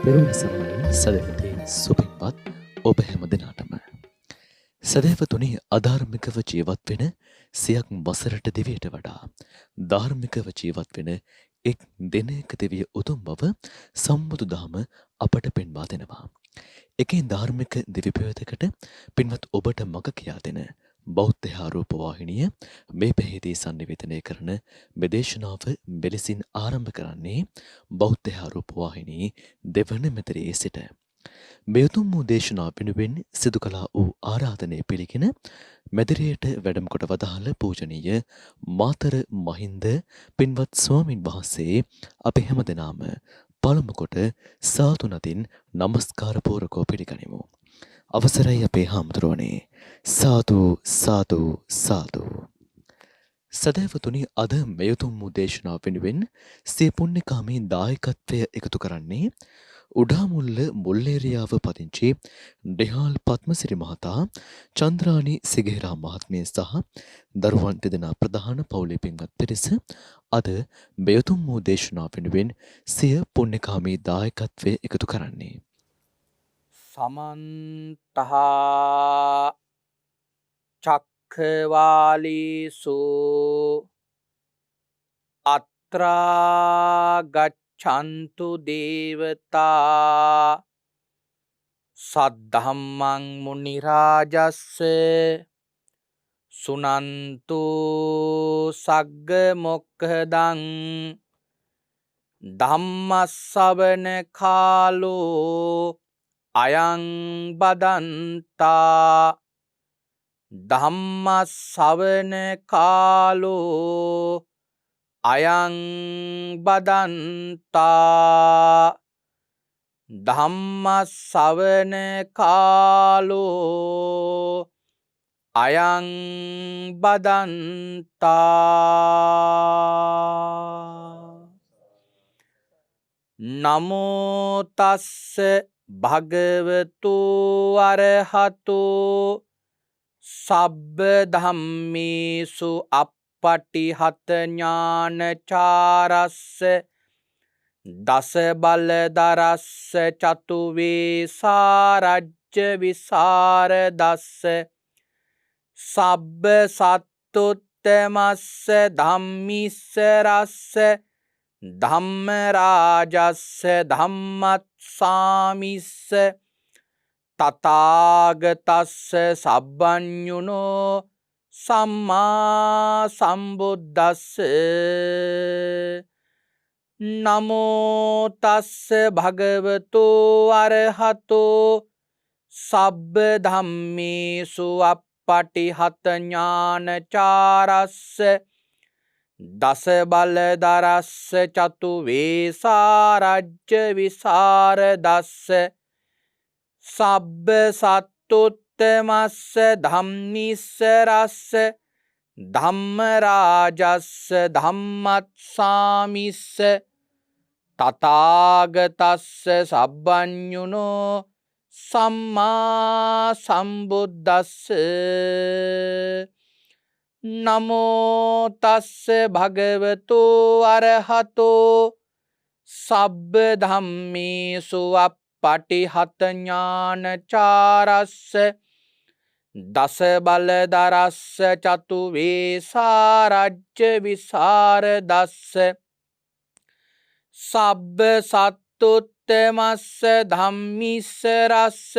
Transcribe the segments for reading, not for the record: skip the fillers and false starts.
තෙරුවන් සරණයි සදැවති සුපින්වත් ඔබ හැම දෙනාටම. සදැවතුනි අධාර්මිකව ජීවත් වෙන සියක් වසරට දෙවියට වඩා ධාර්මිකව ජීවත් වෙන එක් දිනයක දෙවිය උතුම් බව සම්බුදු දහම අපට පෙන්වා දෙනවා. එකේ ධාර්මික දිවි පෙවතකට පින්වත් ඔබට මඟ කියා දෙන බෞද්ධ ආරෝප වාහිනිය මේ පැහැදී සංනිවේදනය කරන මෙදේශනාව මෙලෙසින් ආරම්භ කරන්නේ බෞද්ධ ආරෝප වාහිනී දෙවන මෙතරයේ සිට. මේ උතුම් වූ දේශනාව වෙනුවෙන් සිදු කළා වූ ආරාධනය පිළිගෙන මැදිරියට වැඩම කොට වදාළ පූජනීය මාතර මහින්ද පින්වත් ස්වාමින් වහන්සේ අපි හැමදෙනාම පළමු කොට සාදු නදින් নমස්කාර පූර්වකව පිළිගනිමු. අවසරයි අපේ හාමුදුරුවනේ. සාදු සාදු සාදු. සදහැවතුනි අද මේ උතුම් වූ දේශනාව වෙනුවෙන් සිය පුණ්‍යකාමී දායකත්වය එකතු කරන්නේ උඩාමුල්ල මුල්ලේරියාව පදිංචි ඩෙහාල් පත්මසිරි මහතා, චන්ද්‍රානි සිගේරා මහත්මිය සහ දරුවන් දෙදෙනා ප්‍රධාන පවුලේ පින්වත් පිරිස අද මේ උතුම් වූ දේශනාව වෙනුවෙන් සිය පුණ්‍යකාමී දායකත්වය එකතු කරන්නේ. සමන්තහා චක්ඛවාලීසු අත්‍රා ගච්ඡන්තු දේවතා සද්ධම්මං මුනි රාජස්ස සුනන්තු සග්ග මොක්ඛදං ධම්මස්සවන කාලෝ අයං බදන්තා ධම්මස්සවන කාලෝ අයං බදන්තා ධම්මස්සවන කාලෝ අයං බදන්තා. නමෝ තස්ස භගවතු අරහතු සබ්බ ධම්මේසු අප්පටිහත ඥානචාරස්ස දස බලදරස්ස චතු වේසාරජ්‍ය විසරදස්ස සබ්බ සත්තුත්තමස්ස ධම්මිස්සරස්ස ධම්මරාජස්ස ධම්මත්සාමිස්ස තථාගතස්ස සබ්බඤුනෝ සම්මා සම්බුද්දස්ස. නමෝ තස්ස භගවතු අරහතෝ සබ්බ ධම්මේසු අප්පටිහත ඥානචාරස්ස දස බලදරස්ස චතු වේසාරජ්‍ය විසරදස්ස සබ්බ සත්තුත්තමස්ස ධම්මිස්සරස්ස ධම්මරාජස්ස ධම්මත්සාමිස්ස තථාගතස්ස සබ්බඤුනෝ සම්මා සම්බුද්දස්ස. නමෝ තස්ස භගවතු අරහතෝ සබ්බ ධම්මේසු අප්පටිහත ඥානචාරස්ස දස බලදරස්ස චතු වේසාරජ්‍ය විසරදස්ස සබ්බ සත්තුත්තමස්ස ධම්මිස්සරස්ස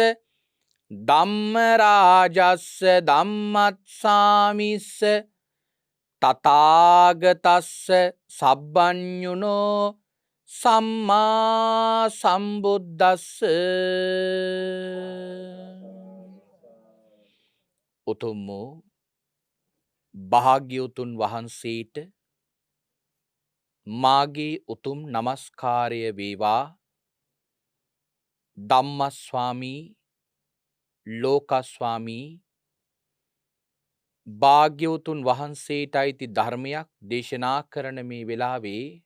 ධම්මරාජස්ස ධම්මත්සාමිස්ස තථාගතස්ස සබ්බඤුනෝ සම්මා සම්බුද්දස්ස. උතුම් වූ භාග්‍යවතුන් වහන්සේට මාගේ උතුම් නමස්කාරය වේවා. ධම්මස්වාමී ලෝකස්වාමී භාග්‍යවතුන් වහන්සේට අයිති ධර්මයක් දේශනා කරන මේ වෙලාවේ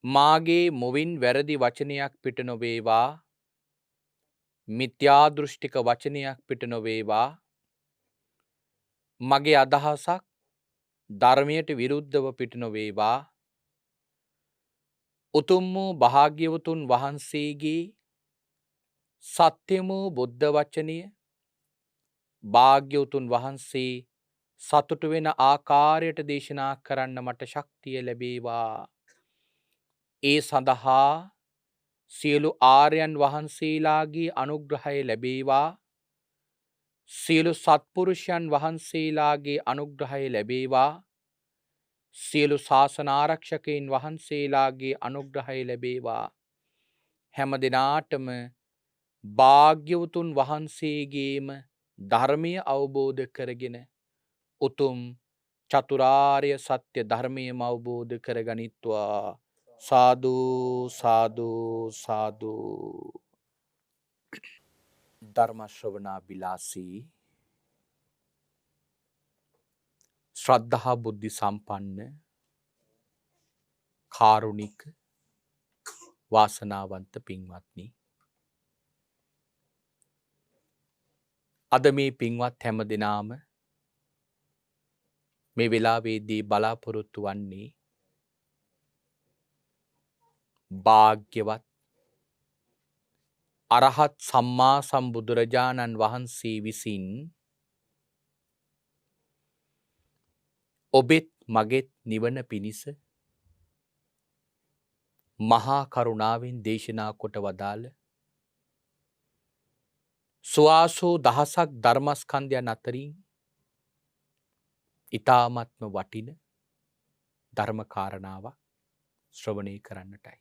මාගේ මුවින් වැරදි වචනයක් පිට නොවේවා, මිත්‍යා දෘෂ්ටික වචනයක් පිට නොවේවා, මගේ අදහසක් ධර්මයට විරුද්ධව පිට නොවේවා. උතුම් වූ භාග්‍යවතුන් වහන්සේගේ සත්‍යම වූ බුද්ධ වචනය භාග්‍යවතුන් වහන්සේ සතුටු වෙන ආකාරයට දේශනා කරන්න මට ශක්තිය ලැබේවා. ඒ සඳහා සියලු ආර්යයන් වහන්සේලාගේ අනුග්‍රහය ලැබේවා. සියලු සත්පුරුෂයන් වහන්සේලාගේ අනුග්‍රහය ලැබේවා. සියලු ශාසනාරක්ෂකයින් වහන්සේලාගේ අනුග්‍රහය ලැබේවා. හැම දෙනාටම භාග්‍යවතුන් වහන්සේගේම ධර්මය අවබෝධ කරගෙන උතුම් චතුරාර්ය සත්‍ය ධර්මයම අවබෝධ කරගනිත්වා. සාදු සාදු සාදු. ධර්ම ශ්‍රවණා බිලාසී ශ්‍රද්ධහා බුද්ධි සම්පන්න කාරුණික වාසනාවන්ත පින්වත්නි, අද මේ පින්වත් හැම දෙනාම මේ වෙලාවේදී බලාපොරොත්තු වන්නේ භාග්‍යවත් අරහත් සම්මා සම්බුදුරජාණන් වහන්සේ විසින් ඔබෙත් මගෙත් නිවන පිණිස මහා කරුණාවෙන් දේශනා කොට වදාළ සුවාසෝ දහසක් ධර්මස්කන්ධයන් අතරින් ඊ타මත්ම වටින ධර්ම කාරණාවක් ශ්‍රවණය කරන්නටයි.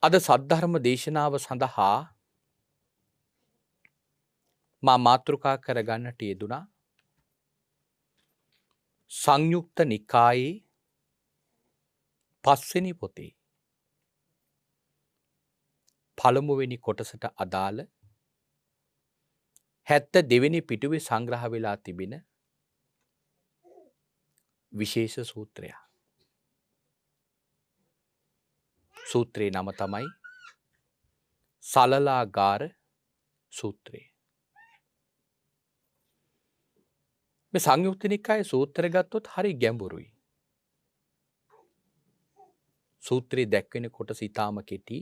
අද සද්ධර්ම දේශනාව සඳහා මා මාතෘකා කරගන්නට යෙදුණා සංයුක්ත නිකායේ පස්වෙනි පොතේ පළමුවෙනි කොටසට අදාළ 72 වෙනි පිටුවේ සංග්‍රහ වෙලා තිබෙන විශේෂ සූත්‍රයක්. සූත්‍රයේ නම තමයි සලලාගාර සූත්‍රය. මේ සංයුක්ත නිකායේ සූත්‍රය ගත්තොත් හරි ගැඹුරුයි. සූත්‍රයේ දැක්වෙන කොටස ඊටාම කෙටි.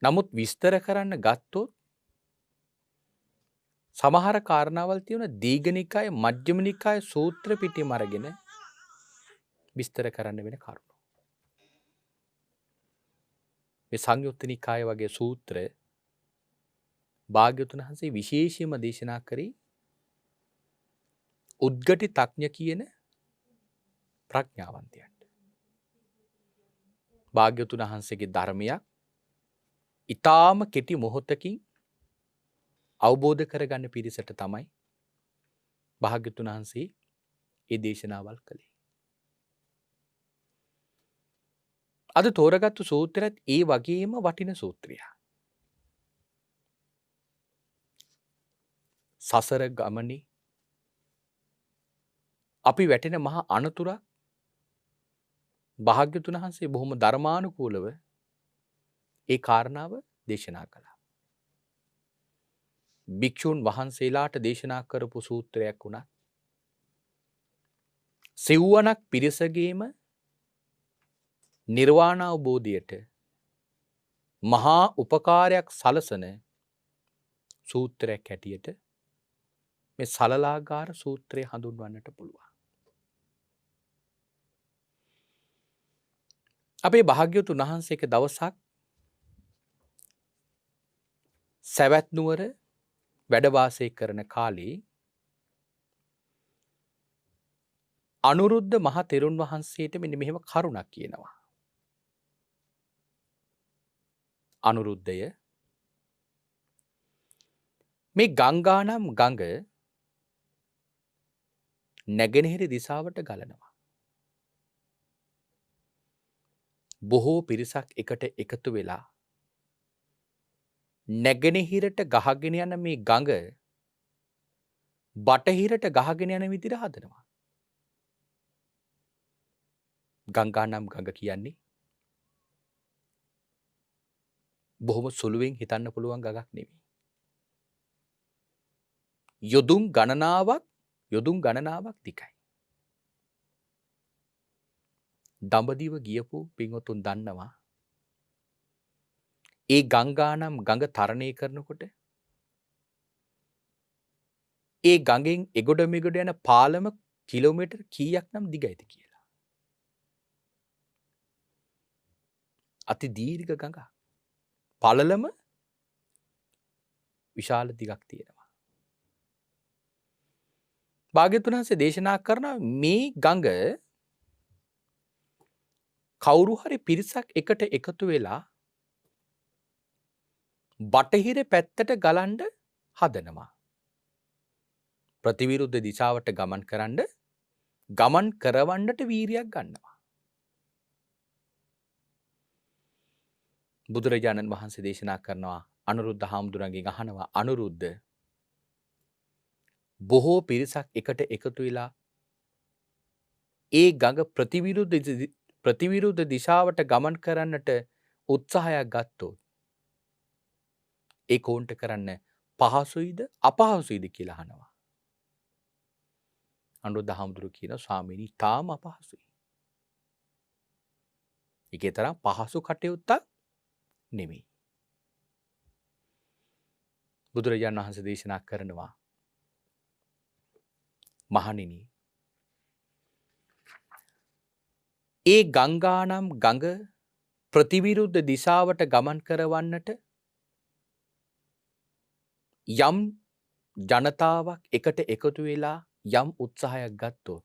නමුත් විස්තර කරන්න ගත්තොත් සමහර කාරණාවල් තියෙන දීඝ නිකායේ මජ්ක්‍ධිම නිකායේ සූත්‍ර පිටියම අරගෙන විස්තර කරන්න වෙන කරුණු. මේ සංයුක්ත නිකාය වගේ සූත්‍ර භාග්‍යවතුන් වහන්සේ විශේෂයෙන්ම දේශනා කරේ උද්ගටි තඥ කියන ප්‍රඥාවන්තයන්ට. භාග්‍යවතුන් වහන්සේගේ ධර්මයක් ඊටාම කෙටි මොහොතකින් අවබෝධ කරගන්න පිරිසට තමයි භාග්‍යවතුන් වහන්සේ ඒ දේශනාවල් කළේ. අද තෝරගත්තු සූත්‍රයත් ඒ වගේම වටින සූත්‍රයක්. සසර ගමනේ අපි වැටෙන මහා අනතුරක් භාග්‍යවතුන් වහන්සේ බොහොම ධර්මානුකූලව ඒ කාරණාව දේශනා කළා. භික්ෂුන් වහන්සේලාට දේශනා කරපු සූත්‍රයක් වුණත් සිව්වනක් පිරිසගේම නිර්වාණ අවබෝධයට මහා උපකාරයක් සලසන සූත්‍රයක් හැටියට මේ සලලාගාර සූත්‍රය හඳුන්වන්නට පුළුවන්. අපේ භාග්‍යවතුන් වහන්සේ එක දවසක් සවැත් නුවර වැඩ වාසය කරන කාලේ අනුරුද්ධ මහ තෙරුන් වහන්සේට මෙන්න මෙහෙම කරුණක් කියනවා. අනුරුද්ධය, මේ ගංගා නම් ගඟ නැගෙනහිර දිසාවට ගලනවා. බොහෝ පිරිසක් එකට එකතු වෙලා නැගෙනහිරට ගහගෙන යන මේ ගඟ බටහිරට ගහගෙන යන විදිහට හදනවා. ගංගා නම් ගඟ කියන්නේ බොහොම සුළුවෙන් හිතන්න පුළුවන් ගඟක් නෙවෙයි. යොදුන් ගණනාවක් දිගයි. දඹදිව ගියපු පින්වතුන් දන්නවා. ඒ ගංගානම් ගඟ තරණය කරනකොට ඒ ගඟෙන් එගොඩ මෙගොඩ යන පාලම කිලෝමීටර් කීයක් නම් දිගයිද කියලා. අති දීර්ඝ ගඟක්. පළලම විශාල දිගක් තියෙනවා. භාග්‍යවතුන් වහන්සේ දේශනා කරන මේ ගඟ කවුරු හරි පිරිසක් එකට එකතු වෙලා බටහිර පැත්තට ගලන්ඩ හදනවා. ප්‍රතිවිරුද්ධ දිශාවට ගමන් කරන්න ගමන් කරවන්නට වීරියක් ගන්නවා. බුදුරජාණන් වහන්සේ දේශනා කරනවා අනුරුද්ධ හාමුදුරන්ගෙන් අහනවා අනුරුද්ධ බොහෝ පිරිසක් එකට එකතු වෙලා ඒ ගඟ ප්‍රතිවිරුද්ධ දිශාවට ගමන් කරන්නට උත්සාහයක් ගත්තොත් ඒ කෝන්ට කරන්න පහසුයිද අපහසුයිද කියලා අහනවා. අනුරුද්ධ හාමුදුරුවෝ කියනවා ස්වාමීනි තාම අපහසුයි. ඒකේ තරම් පහසු කටයුත්තක් නෙමෙයි. බුදුරජාණන් වහන්සේ දේශනා කරනවා මහණෙනි ඒ ගංගානම් ගඟ ප්‍රතිවිරුද්ධ දිශාවට ගමන් කරවන්නට යම් ජනතාවක් එකට එකතු වෙලා යම් උත්සාහයක් ගත්තොත්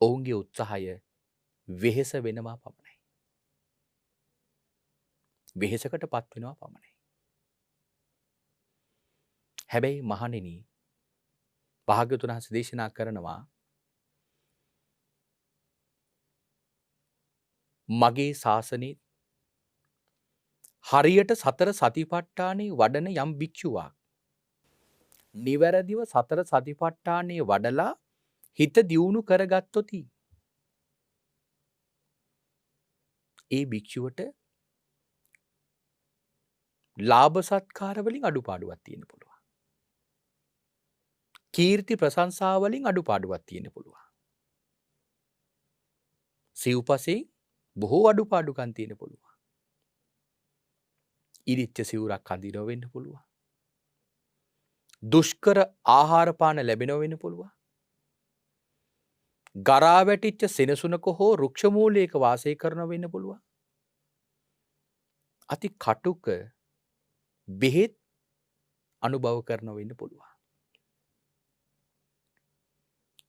ඔවුන්ගේ උත්සාහය වෙහෙස වෙනවා පමණයි. වෙහෙසකට පත් වෙනවා පමණයි. හැබැයි මහණෙනි භාග්‍යවතුන් වහන්සේ දේශනා කරනවා මගේ ශාසනයේ හරියට සතර සතිපට්ඨානේ වඩන යම් භික්ෂුවක් නිවැරදිව සතර සතිපට්ඨානේ වඩලා හිත දියුණු කරගත්තොති ඒ භික්ෂුවට ලාභ සත්කාර වලින් අඩුපාඩුවක් තියෙන්න පුළුවන්. කීර්ති ප්‍රශංසා වලින් අඩුපාඩුවක් තියෙන්න පුළුවන්. සිව්පසේ බොහෝ අඩුපාඩුකම් තියෙන්න පුළුවන්. ඉරිච්ච සිවුරක් අඳිනව වෙන්න පුළුවන්. දුෂ්කර ආහාර පාන ලැබෙනව වෙන්න පුළුවන්. ගරා වැටිච්ච සෙනසුනක හෝ රුක්ෂ මූලයක වාසය කරනව වෙන්න පුළුවන්. අති කටුක බෙහෙත් අනුභව කරනව වෙන්න පුළුවන්.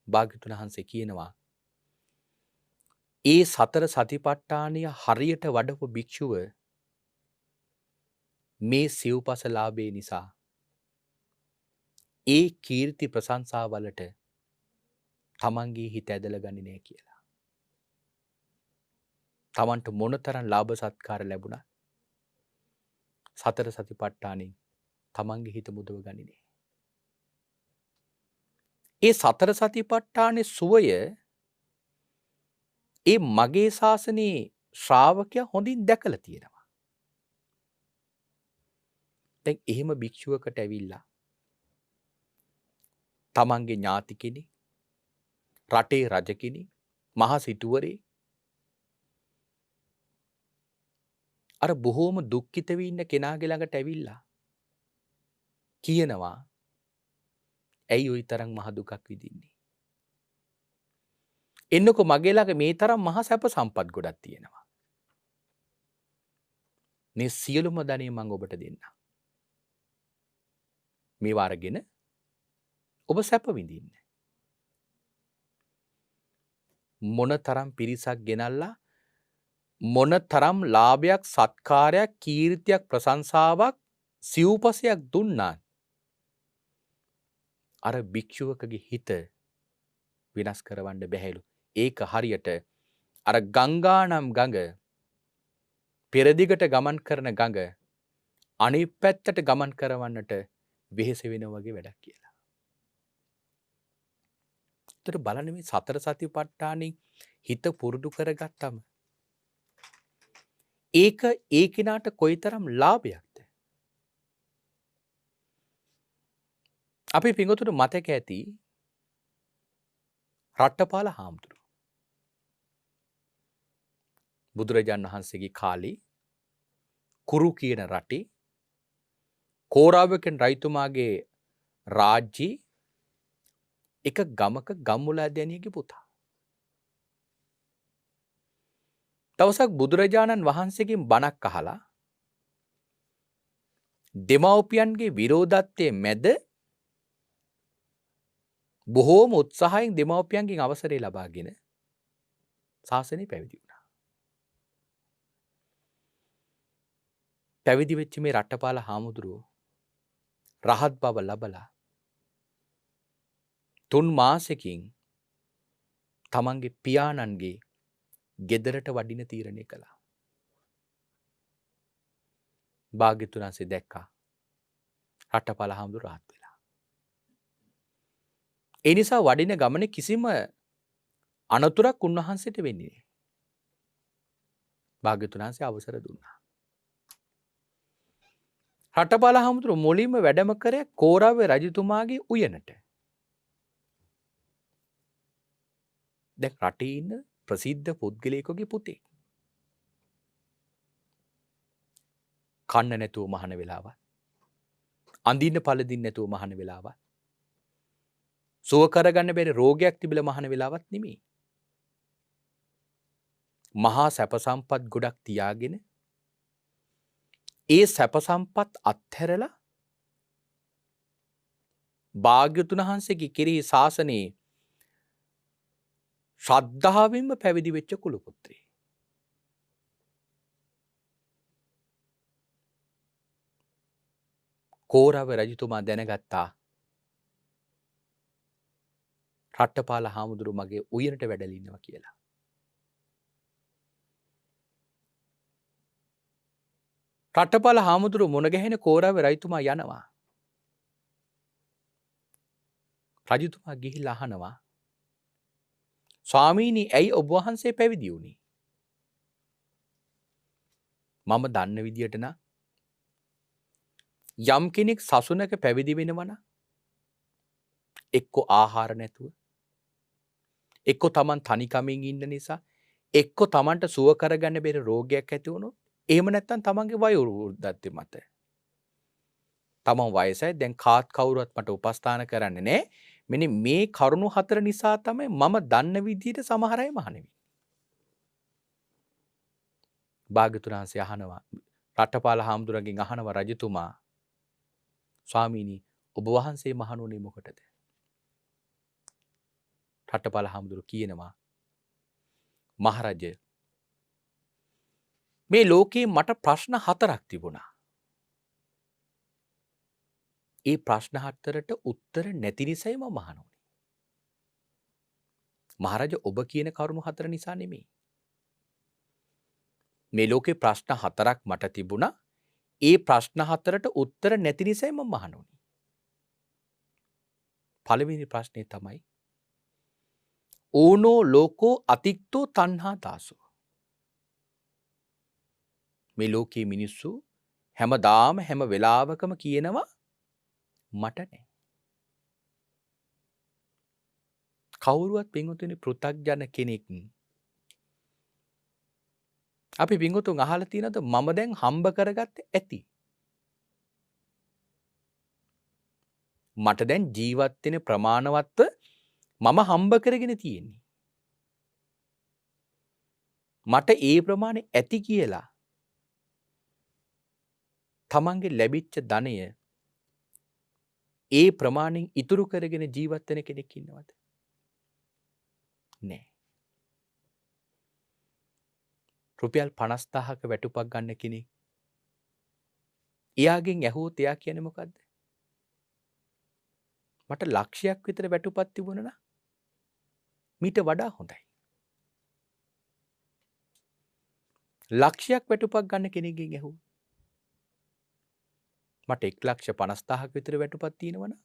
භාග්‍යවතුන් වහන්සේ කියනවා ඒ සතර සතිපට්ඨානය හරියට වඩපු භික්ෂුව මේ සිව්පස ලාභේ නිසා ඒ කීර්ති ප්‍රශංසා වලට තමන්ගේ හිත ඇදලා ගන්නේ නැහැ කියලා. තමන්ට මොනතරම් ලාභ සත්කාර ලැබුණා සතර සතිපට්ඨානෙන් තමන්ගේ හිත මුදව ගන්නේ නැහැ. ඒ සතර සතිපට්ඨානේ සුවය ඒ මගේ ශාසනයේ ශ්‍රාවකයා හොඳින් දැකලා තියෙනවා. දැන් එහෙම භික්ෂුවකට ඇවිල්ලා තමන්ගේ ඥාති කෙනෙක් රටේ රජ කෙනෙක් මහ සිටුවරේ අර බොහෝම දුක්ඛිත වී ඉන්න කෙනාගේ ළඟට ඇවිල්ලා කියනවා ඇයි ওই තරම් මහ දුකක් විඳින්නේ? එන්නකො මගේ ළඟ මේ තරම් මහ සැප සම්පත් ගොඩක් තියෙනවා. මේ සියලුම ධනෙ මම ඔබට දෙන්නම්. මේවා අරගෙන ඔබ සැප විඳින්න. මොන තරම් පිරිසක් ගෙනල්ලා මොන තරම් ලාභයක් සත්කාරයක් කීර්තියක් ප්‍රශංසාවක් සිව්පසයක් දුන්නා අර භික්ෂුවකගේ හිත විනාශ කරවන්න බැහැලු. ඒක හරියට අර ගංගා නම් ගඟ පෙරදිගට ගමන් කරන ගඟ අනිත් පැත්තට ගමන් කරවන්නට වෙහෙස වෙනවා වගේ වැඩක් කියලා. ඒතර බලන්න මේ සතර සතිපට්ඨානෙ හිත පුරුදු කරගත්තම ඒක ඒ කෙනාට කොයිතරම් ලාභයක්ද? අපි පින්වතුන්ට මතක ඇති රට්ටපාල හාමුදුරුවෝ. බුදුරජාණන් වහන්සේගේ කාලේ කුරු කියන රටේ කෝරාවකෙන් රයිතුමාගේ රාජ්‍යයේ එක ගමක ගම්මුලා දැනියගේ පුතා. දවසක් බුදුරජාණන් වහන්සේගෙන් බණක් අහලා දෙමව්පියන්ගේ විරෝධත්වයේ මැද බොහෝම උත්සාහයෙන් දෙමව්පියන්ගෙන් අවසරය ලබාගෙන ශාසනය පැවිදි වුණා. පැවිදි වෙච්ච මේ රට්ටපාල හාමුදුරුවෝ රහත් බව ලබලා 3 මාසෙකින් තමන්ගේ පියාණන්ගේ ගෙදරට වඩින තීරණය කළා. භාග්‍යවතුන් වහන්සේ දැක්කා රට්ටපාල හාමුදුරුවෝ රහත් වෙලා. ඒ නිසා වඩින ගමනේ කිසිම අනතුරක් උන්වහන්සේට වෙන්නේ නැහැ. භාග්‍යවතුන් වහන්සේ අවසර දුන්නා. රට්ටපාල හාමුදුරුවෝ මුලින්ම වැඩම කරේ කෝරාවේ රජතුමාගේ උයනට. දැන් රටේ ඉන්න ප්‍රසිද්ධ පුද්ගලයෙකුගේ පුතේ. කන්න නැතුව මහන වෙලාවත්, අඳින්න පළදින්න නැතුව මහන වෙලාවත්, සුව කරගන්න බැරි රෝගයක් තිබිලා මහන වෙලාවත් නෙමෙයි. මහා සැප සම්පත් ගොඩක් තියාගෙන ඒ සැප සම්පත් අත්හැරලා භාග්‍යවතුන් වහන්සේගේ කෙරෙහි ශාසනයේ ශ්‍රද්ධාවෙන්ම පැවිදි වෙච්ච කුල පුත්‍රයෙක්. කෝරාව රජතුමා දැනගත්තා රට්ටපාල හාමුදුරු මගේ උයනට වැඩලා ඉන්නවා කියලා. රට්ටපාල හාමුදුරු මුණ ගැහෙන කෝරාව රජතුමා යනවා. රජතුමා ගිහිල්ලා අහනවා ස්වාමීනි ඇයි ඔබ වහන්සේ පැවිදි වුණේ? මම දන්න විදියට නම් යම් කෙනෙක් සසුනක පැවිදි වෙනවා නම් එක්ක ආහාර නැතුව, එක්ක Taman තනිකමින් ඉන්න නිසා, එක්ක Tamanට සුව කරගන්න බැරි රෝගයක් ඇති වුණොත්, එහෙම නැත්නම් Tamanගේ වයෝවෘද්ධත්වය මත Taman වයසයි දැන් කාත් කවුරුවත් මට උපස්ථාන කරන්නේ නැහැ. මෙන්න මේ කරුණු 4 නිසා තමයි මම දන්න විදිහට සමහර අය මහණ වෙන්නේ. භාග්‍යවතුන් වහන්සේ අහනවා රට්ටපාල හාමුදුරන්ගෙන් අහනවා රජතුමා ස්වාමීනි ඔබ වහන්සේ මහණුනේ මොකටද? රට්ටපාල හාමුදුරු කියනවා මහරජ මේ ලෝකේ මට ප්‍රශ්න 4ක් තිබුණා. ඒ ප්‍රශ්න 4ට උත්තර නැති නිසායි මම මහණ වුණේ. මහරජ ඔබ කියන කරුණු 4 නිසා නෙමෙයි. මේ ලෝකේ ප්‍රශ්න 4ක් මට තිබුණා. ඒ ප්‍රශ්න 4ට උත්තර නැති නිසායි මම මහණ වුණේ. පළවෙනි ප්‍රශ්නේ තමයි ඕනෝ ලෝකෝ අතික්තෝ තණ්හා දාසෝ. මේ ලෝකයේ මිනිස්සු හැමදාම හැම වෙලාවකම කියනවා මට නෑ. කවුරුවත් පින්වතුනි පෘථග්ජන කෙනෙක් අපි පින්වතුන් අහලා තියෙනවද මම දැන් හම්බ කරගත්තේ ඇති. මට දැන් ජීවත් වෙන ප්‍රමාණවත්ව මම හම්බ කරගෙන තියෙන්නේ. මට ඒ ප්‍රමාණය ඇති කියලා තමන්ගේ ලැබිච්ච ධනය ඒ ප්‍රමාණයෙන් ඉතුරු කරගෙන ජීවත් වෙන කෙනෙක් ඉන්නවද? නෑ. රුපියල් 50000ක වැටුපක් ගන්න කෙනෙක් එයාගෙන් ඇහුවොත් එයා කියන්නේ මොකද්ද? මට ලක්ෂයක් විතර වැටුපක් තිබුණා නම් මීට වඩා හොඳයි. ලක්ෂයක් වැටුපක් ගන්න කෙනෙක්ගෙන් ඇහුවොත් මට 1,50,000ක විතර වැටුපක් තියෙනවා නම්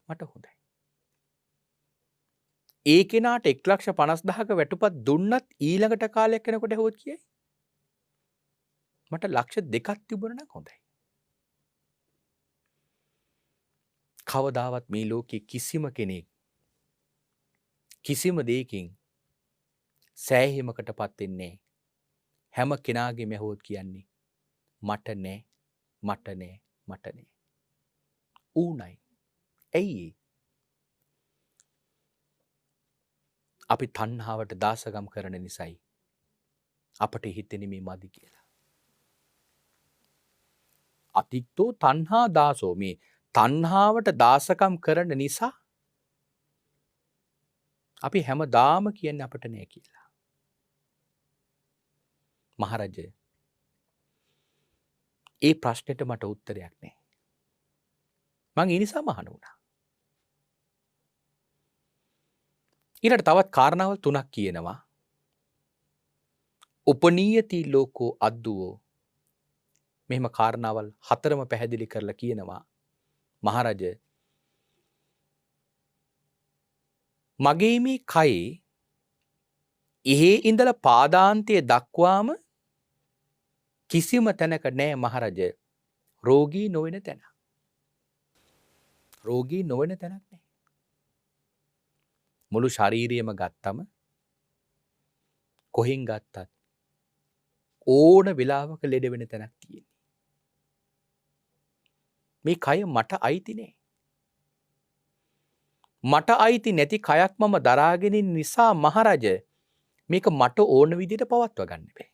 මට හොඳයි. ඒ කෙනාට 1,50,000ක වැටුපක් දුන්නත් ඊළඟට කාලයක් යනකොට ඇහුවොත් කියයි මට ලක්ෂ 2ක් තිබුණා නම් හොඳයි. කවදාවත් මේ ලෝකේ කිසිම කෙනෙක් කිසිම දෙයකින් සෑහීමකටපත් වෙන්නේ නැහැ. හැම කෙනාගේ මෙහොත් කියන්නේ මට නෑ මට නෑ මට නෑ. ඌනයි. ඇයි අපි තණ්හාවට දාසකම් කරන නිසයි අපට හිතෙන මේ මදි කියලා. අතික්තෝ තණ්හා දාසෝ මේ තණ්හාවට දාසකම් කරන නිසා අපි හැමදාම කියන්නේ අපට නෑ කියලා. මහරජය ඒ ප්‍රශ්නෙට මට උත්තරයක් නෑ. මං ඒ නිසා මහණ වුණා. ඊළඟට තවත් කාරණාවල් 3ක් කියනවා. උපනීයති ලෝකෝ අද්දුවෝ. මෙහෙම කාරණාවල් 4ම පැහැදිලි කරලා කියනවා. මහරජය මගේ මේ කයේ එහෙ ඉඳලා පාදාන්තය දක්වාම කිසිම තැනක නෑ මහරජය රෝගී නොවන තැන. රෝගී නොවන තැනක් නෑ. මුළු ශරීරයම ගත්තම කොහෙන් ගත්තත් ඕන වෙලාවක ලෙඩ වෙන තැනක් තියෙන්නේ. මේ කය මට අයිති නෑ. මට අයිති නැති කයක් මම දරාගෙන ඉන්න නිසා මහරජ මේක මට ඕන විදිහට පවත්වා ගන්න බෑ.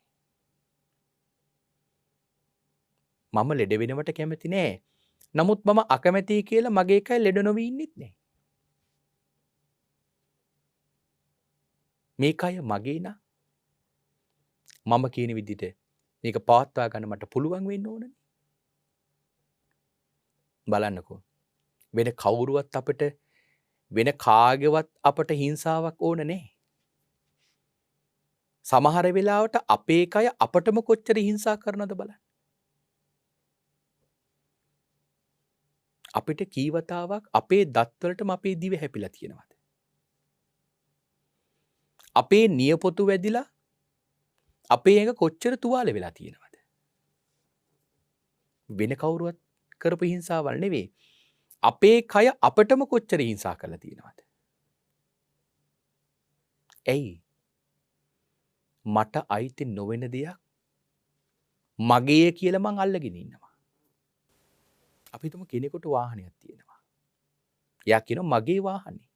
මම ලෙඩ වෙනවට කැමති නෑ. නමුත් මම අකමැතියි කියලා මගේ කය ලෙඩ නොවී ඉන්නෙත් නෑ. මේ කය මගේ නා. මම කියන විදිහට මේක පවත්වා ගන්න මට පුළුවන් වෙන්න ඕනනේ. බලන්නකෝ. වෙන කවුරුවත් අපිට වෙන කාගේවත් අපට හිංසාවක් ඕන නෑ. සමහර වෙලාවට අපේ කය අපටම කොච්චර හිංසා කරනවද බලන්න. අපිට කීවතාවක් අපේ දත්වලටම අපේ දිව හැපිලා තියෙනවද? අපේ නියපොතු වැදිලා අපේ ඇඟ කොච්චර තුවාල වෙලා තියෙනවද? වෙන කවුරුවත් කරපු හිංසාවල් නෙවෙයි. අපේ කය අපටම කොච්චර හිංසා කරලා තියෙනවද? ඇයි? මට අයිති නොවන දෙයක් මගේ කියලා මං අල්ලගෙන ඉන්නවා. අපි හිතමු කෙනෙකුට වාහනයක් තියෙනවා. එයා කියනවා මගේ වාහනේ.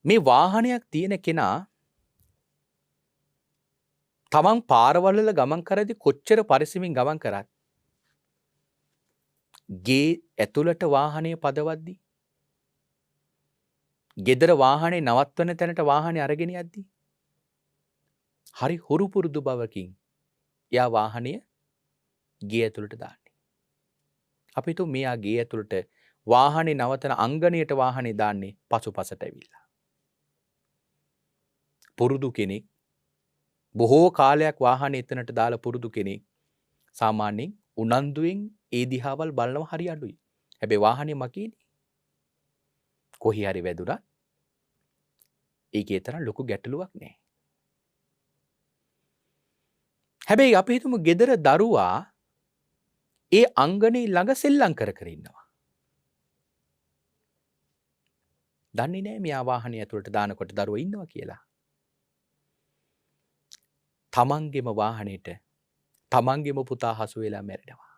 මේ වාහනයක් තියෙන කෙනා තමන් පාරවල් වල ගමන් කරද්දී කොච්චර පරිස්සමින් ගමන් කරත් ගේ ඇතුළට වාහනය පදවද්දී ගෙදර වාහනේ නවත්වන තැනට වාහනේ අරගෙන යද්දී හරි හුරු පුරුදු බවකින් එයා වාහනය ගේ ඇතුළට දාන්නේ. අපි හිතමු මෙයා ගේ ඇතුළට වාහනේ නවතන අංගණයට වාහනේ දාන්නේ පසුපසට ඇවිල්ලා. පුරුදු කෙනෙක් බොහෝ කාලයක් වාහනේ එතනට දාලා පුරුදු කෙනෙක් සාමාන්‍යයෙන් උනන්දුවෙන් ඒ දිහාවල් බලනවා හරි අඩුයි. හැබැයි වාහනේ මගේනේ. කොහි හරි වැදුනා ඒකේ තරම් ලොකු ගැටලුවක් නැහැ. හැබැයි අපි හිතමු ගෙදර දරුවා ඒ අංගනේ ළඟ සෙල්ලම් කර කර ඉන්නවා. දන්නේ නැහැ මෙයා වාහනේ ඇතුළට දානකොට දරුවා ඉන්නවා කියලා. තමන්ගේම වාහනේට තමන්ගේම පුතා හසු වෙලා මැරෙනවා.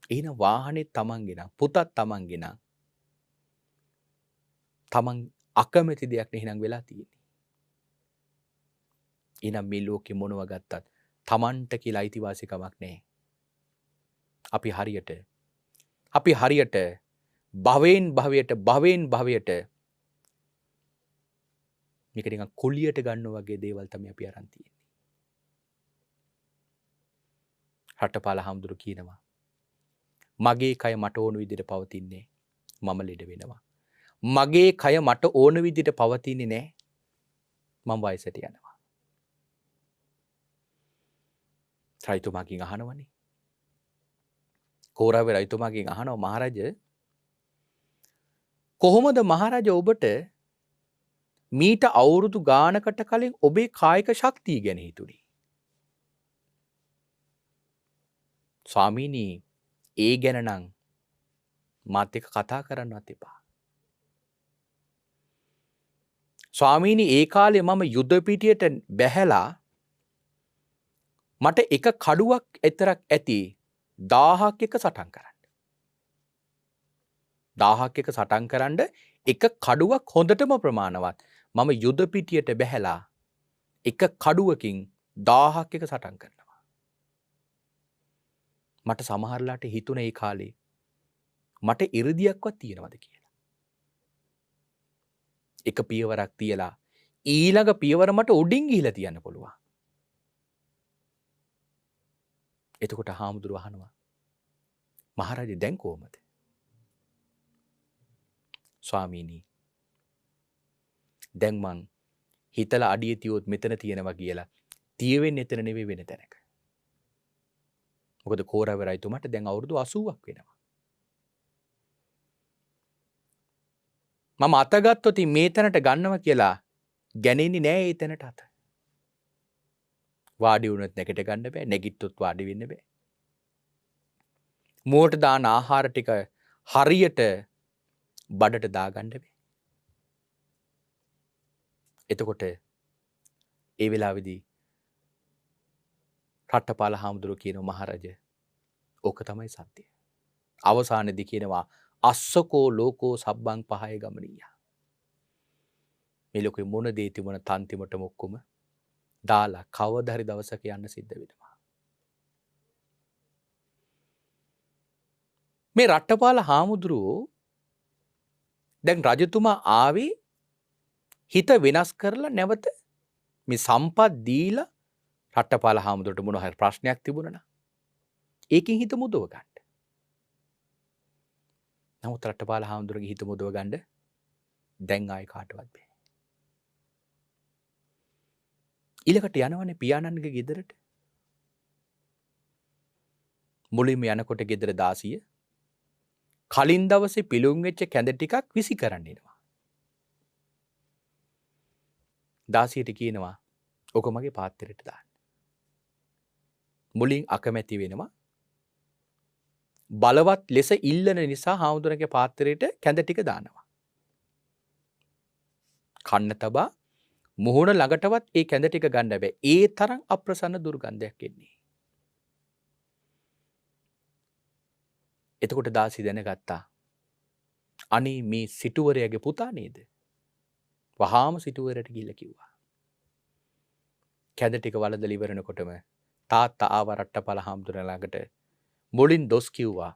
එහෙනම් වාහනේ තමන්ගේ නම් පුතත් තමන්ගේ නම් තමන් අකමැති දෙයක් නේ එහෙනම් වෙලා තියෙන්නේ. එහෙනම් මේ ලෝකෙ මොනවා ගත්තත් තමන්ට කියලා අයිතිවාසිකමක් නැහැ. අපි හරියට භවෙන් භවයට මේක නිකන් කුලියට ගන්නවා වගේ දේවල් තමයි අපි අරන් තියෙන්නේ. රටපාල හාමුදුරු කියනවා මගේ කය මට ඕන විදිහට පවතින්නේ මම ලෙඩ වෙනවා. මගේ කය මට ඕන විදිහට පවතින්නේ නැහැ. මම වයසට යනවා. රයිතුමාගෙන් අහනවනේ. කෝරාවේ රයිතුමාගෙන් අහනවා මහරජ කොහොමද මහරජ ඔබට මීට අවුරුදු ගානකට කලින් ඔබේ කායික ශක්තිය ගැන හිතුනේ? ස්වාමීනි ඒ ගැන නම් මාත් එක්ක කතා කරන්නවත් එපා. ස්වාමීනි ඒ කාලේ මම යුද පිටියට බැහැලා මට එක කඩුවක් එතරක් ඇති 1000ක් එක සටන් කරන්න. 1000ක් එක සටන් කරන්න එක කඩුවක් හොඳටම ප්‍රමාණවත්. මම යුද පිටියට බැහැලා එක කඩුවකින් 1000ක් එක සටන් කරනවා. මට සමහරලාට හිතුනේ ඒ කාලේ මට ඉරිදියක්වත් තියෙනවද කියලා. එක පියවරක් තියලා ඊළඟ පියවර මට උඩින් ගිහිලා තියන්න පුළුවන්. එතකොට හාමුදුරුවෝ අහනවා මහරජා දැන් කොහමද? ස්වාමීනි දැන් මං හිතලා අඩිය තියොත් මෙතන තියෙනවා කියලා තියවෙන්නේ එතන නෙවෙයි වෙන තැනක. මොකද කෝරව රජතුමාට දැන් අවුරුදු 80ක් වෙනවා. මම අතගත්තොත් මේ තැනට ගන්නවා කියලා ගැනෙන්නේ නෑ ඒ තැනට අත. වාඩි වුණොත් නැගිට ගන්න බෑ, නැගිට්ටොත් වාඩි වෙන්න බෑ. මුවට දාන ආහාර ටික හරියට බඩට දාගන්න බෑ. එතකොට ඒ වෙලාවේදී රට්ටපාල හාමුදුරුවෝ කියනවා මහරජා ඕක තමයි සත්‍යය. අවසානයේදී කියනවා අස්සකෝ ලෝකෝ සබ්බං පහය ගමනීය. මේ ලෝකේ මොන දේ තිබුණ තන්තිමටම ඔක්කොම දාලා කවදා හරි දවසක යන්න සිද්ධ වෙනවා. මේ රට්ටපාල හාමුදුරුවෝ දැන් රජතුමා ආවේ හිත වෙනස් කරලා නැවත මේ සම්පත් දීලා රට්ටපාල හාමුදුරුවන්ට මොන හරි ප්‍රශ්නයක් තිබුණා නම් ඒකෙන් හිත මුදව ගන්න. නමුත් රට්ටපාල හාමුදුරුවන්ගේ හිත මුදව ගන්න දැන් ආයි කාටවත් බෑ. ඊළඟට යනවනේ පියාණන්ගේ ගෙදරට. මුලින්ම යනකොට ගෙදර දාසිය කලින් දවසේ පිළුම් වෙච්ච කැඳ ටිකක් විසි කරන්න එනවා. දාසියට කියනවා ඔක මගේ පාත්‍රයට දාන්න. මුලින් අකමැති වෙනවා. බලවත් ලෙස ඉල්ලන නිසා හාමුදුරන්ගේ පාත්‍රයට කැඳ ටික දානවා. කන්න තබා මුහුණ ළඟටවත් ඒ කැඳ ටික ගන්න බෑ. ඒ තරම් අප්‍රසන්න දුර්ගන්ධයක් එන්නේ. එතකොට දාසි දැනගත්තා අනේ මේ සිටුවරයාගේ පුතා නේද? වහාම සිටුවරයට ගිහිල්ලා කිව්වා. කැඳ ටික වළඳලා ඉවරනකොටම තාත්තා ආව රට්ටපාල හාමුදුරන් ළඟට මුලින් දොස් කිව්වා.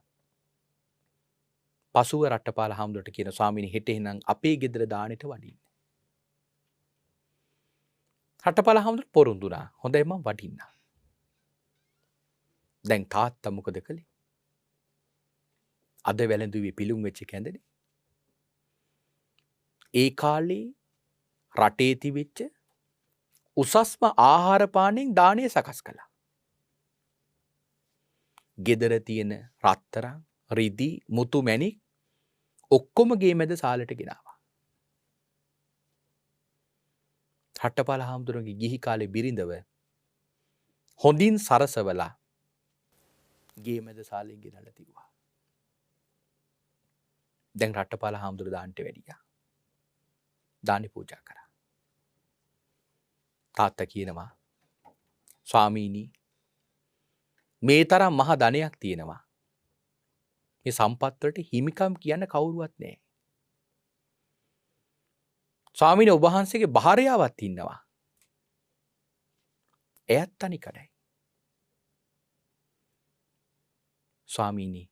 පසුව රට්ටපාල හාමුදුරට කියන ස්වාමීනි හෙට එහෙනම් අපේ ගෙදර දානෙට වඩින්න. රට්ටපාල හාමුදුර පොරොන්දුනා. හොඳයි මම වඩින්න. දැන් තාත්තා මොකද කළේ? අද වැළඳුවේ පිළුම් වෙච්ච කැඳනේ. ඒ කාලේ රටේ තිබිච්ච උසස්ම ආහාර පානෙන් දාණය සකස් කළා. ගෙදර තියෙන රත්තරන්, රිදී, මුතු මැණික් ඔක්කොම ගේ මැද සාලට ගෙනාවා. රට්ටපාල හාමුදුරුවන්ගේ ගිහි කාලේ බිරිඳව හොඳින් සරසවලා ගේ මැද සාලෙන් ගෙනල්ලා තිබුවා. දැන් රට්ටපාල හාමුදුරුවෝ දාන්නට වැඩියා. දානි පූජා කරා. තාත්තා කියනවා ස්වාමීනි මේ තරම් මහ ධනයක් තියෙනවා. මේ සම්පත් වලට හිමිකම් කියන්න කවුරුවත් නැහැ. ස්වාමීනි ඔබ වහන්සේගේ භාර්යාවක් ඉන්නවා. එයත් තනිකඩයි. ස්වාමීනි